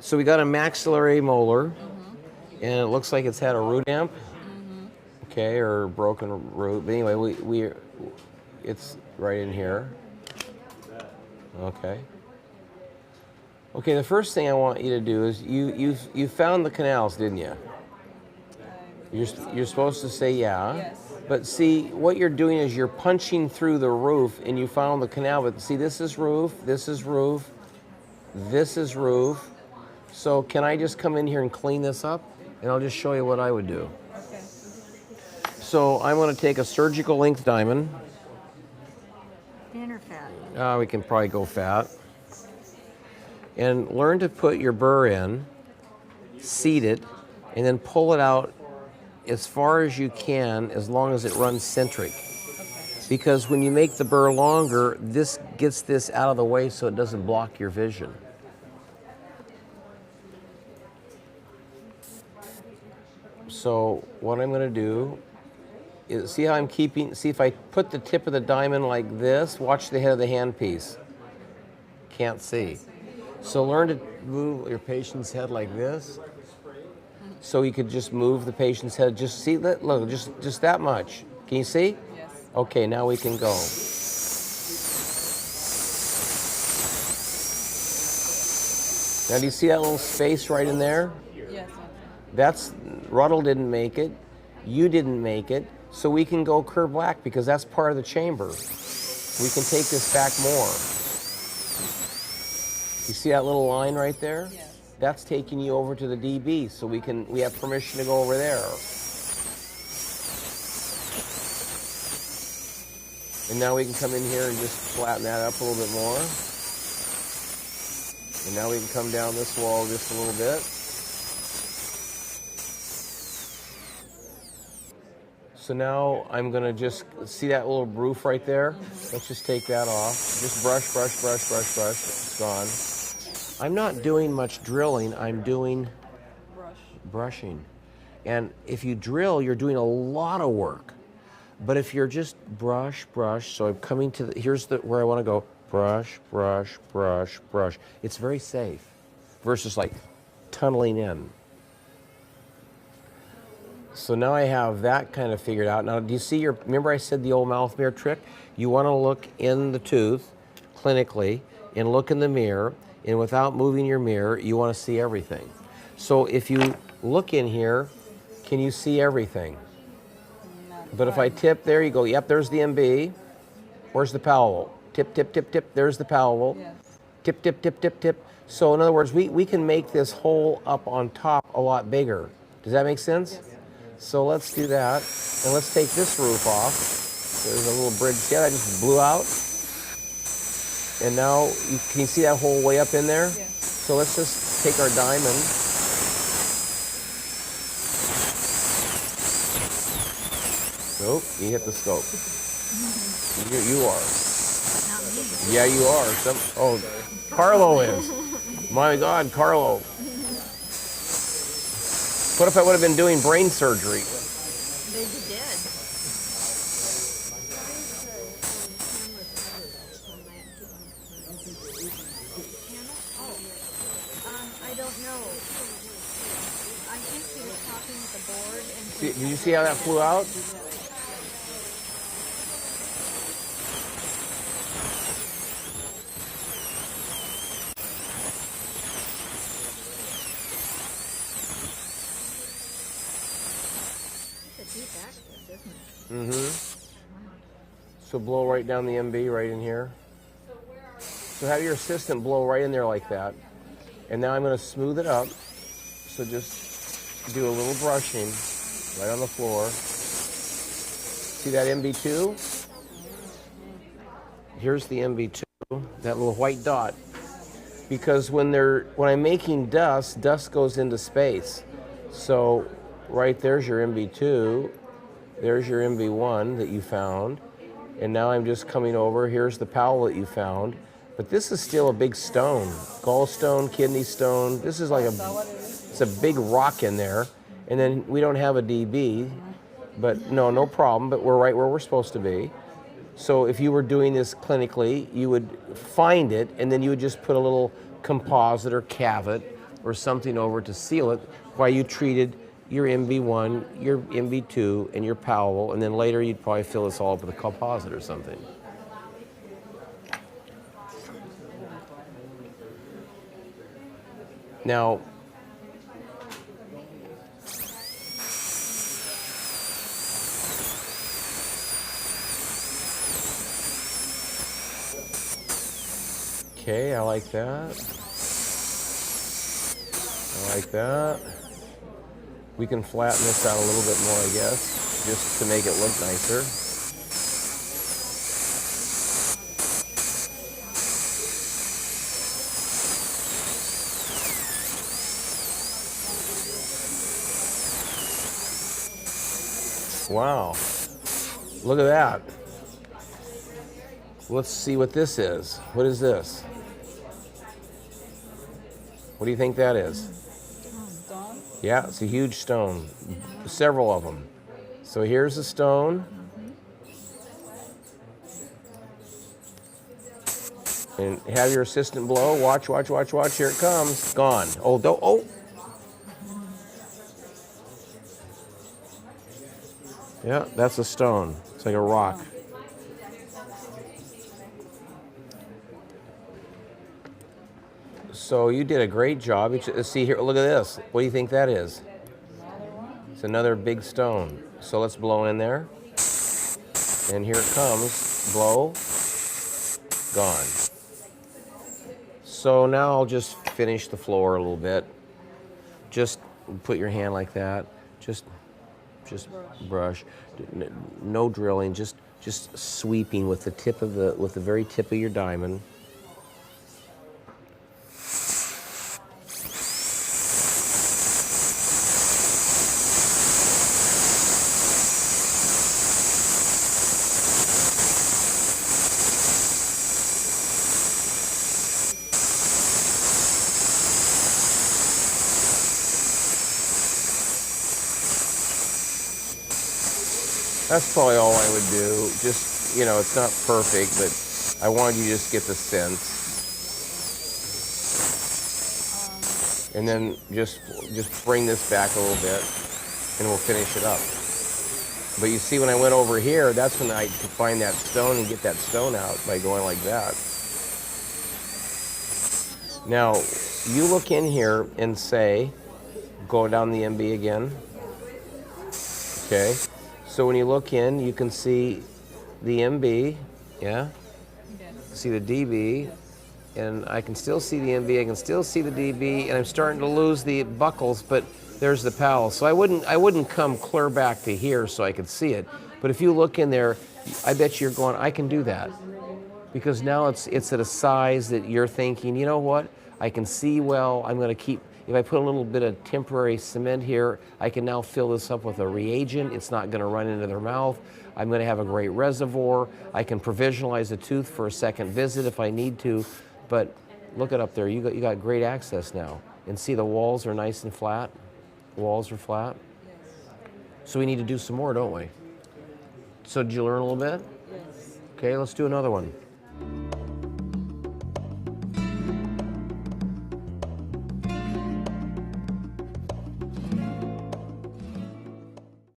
So we got a maxillary molar, and it looks like it's had a root amp, okay, or broken root. But anyway, it's right in here. Okay. Okay, the first thing I want you to do is you found the canals, didn't you? You're supposed to say yeah. Yes. But see, what you're doing is you're punching through the roof and you found the canal. But see, this is roof, this is roof, this is roof. So can I just come in here and clean this up? And I'll just show you what I would do. Okay. So I'm going to take a surgical length diamond. Thin or fat? We can probably go fat. And learn to put your burr in, seat it, and then pull it out as far as you can, as long as it runs centric. Because when you make the burr longer, this gets this out of the way so it doesn't block your vision. So what I'm going to do is, see how I'm keeping, see if I put the tip of the diamond like this, watch the head of the handpiece. Can't see. So learn to move your patient's head like this. So you could just move the patient's head, just see that, look, just that much. Can you see? Yes. Okay, now we can go. Now do you see that little space right in there? Yes. That's, Ruddle didn't make it, you didn't make it, so we can go curve black because that's part of the chamber. We can take this back more. You see that little line right there? Yes. That's taking you over to the DB, so we have permission to go over there. And now we can come in here and just flatten that up a little bit more. And now we can come down this wall just a little bit. So now I'm gonna just, see that little roof right there? Let's just take that off. Just brush, brush, brush, brush, brush, it's gone. I'm not doing much drilling, I'm doing brushing. And if you drill, you're doing a lot of work. But if you're just brush, brush, so I'm coming to the, here's where I wanna go, brush, brush, brush, brush. It's very safe versus like tunneling in. So now I have that kind of figured out. Now do you see remember I said the old mouth mirror trick? You wanna look in the tooth, clinically, and look in the mirror, and without moving your mirror, you want to see everything. So if you look in here, can you see everything? But if I tip there, you go, yep, there's the MB. Where's the palpable? Tip, tip, tip, tip, there's the palpable. Yes. Tip, tip, tip, tip, tip. So in other words, we can make this hole up on top a lot bigger. Does that make sense? Yes. So let's do that. And let's take this roof off. There's a little bridge. See how that just blew out? And now, can you see that hole way up in there? Yeah. So let's just take our diamond. Nope, you hit the scope. You are. Not me. Yeah, you are. Oh, Carlo is. My God, Carlo. What if I would have been doing brain surgery? They did. I don't know. I think he was talking with the board and... Did you see how that flew out? It's a deep access, isn't it? Mm-hmm. So blow right down the MB right in here. So have your assistant blow right in there like that. And now I'm going to smooth it up. So just do a little brushing right on the floor. See that MB2? Here's the MB2, that little white dot. Because when I'm making dust, dust goes into space. So right there's your MB2, there's your MB1 that you found. And now I'm just coming over, here's the powell that you found. But this is still a big stone, gallstone, kidney stone. This is like it's a big rock in there. And then we don't have a DB, but no problem, but we're right where we're supposed to be. So if you were doing this clinically, you would find it, and then you would just put a little composite or cavit or something over to seal it while you treated your MB1, your MB2, and your palpable, and then later you'd probably fill this all up with a composite or something. Now, okay, I like that. I like that. We can flatten this out a little bit more, I guess, just to make it look nicer. Wow, look at that. Let's see what this is. What is this? What do you think that is? Stone. Yeah, it's a huge stone, several of them. So here's a stone. And have your assistant blow. Watch, watch, watch, watch. Here it comes. Gone. Oh, oh. Yeah, that's a stone. It's like a rock. So you did a great job. See here, look at this. What do you think that is? It's another big stone. So let's blow in there. And here it comes. Blow. Gone. So now I'll just finish the floor a little bit. Just put your hand like that. Just brush. No drilling. Just sweeping with the tip of with the very tip of your diamond. That's probably all I would do. Just, you know, it's not perfect, but I wanted you to just get the sense. And then just bring this back a little bit, and we'll finish it up. But you see, when I went over here, that's when I could find that stone and get that stone out by going like that. Now, you look in here and say, go down the MB again. Okay. So when you look in, you can see the MB, yeah? Yes. See the DB, and I can still see the MB, I can still see the DB, and I'm starting to lose the buckles, but there's the pal. So I wouldn't come clear back to here so I could see it. But if you look in there, I bet you're going, I can do that. Because now it's at a size that you're thinking, you know what? I can see well, I'm gonna keep, if I put a little bit of temporary cement here, I can now fill this up with a reagent. It's not going to run into their mouth. I'm going to have a great reservoir. I can provisionalize a tooth for a second visit if I need to. But look it up there. You got great access now. And see, the walls are nice and flat. The walls are flat. Yes. So we need to do some more, don't we? So did you learn a little bit? Yes. Okay, let's do another one.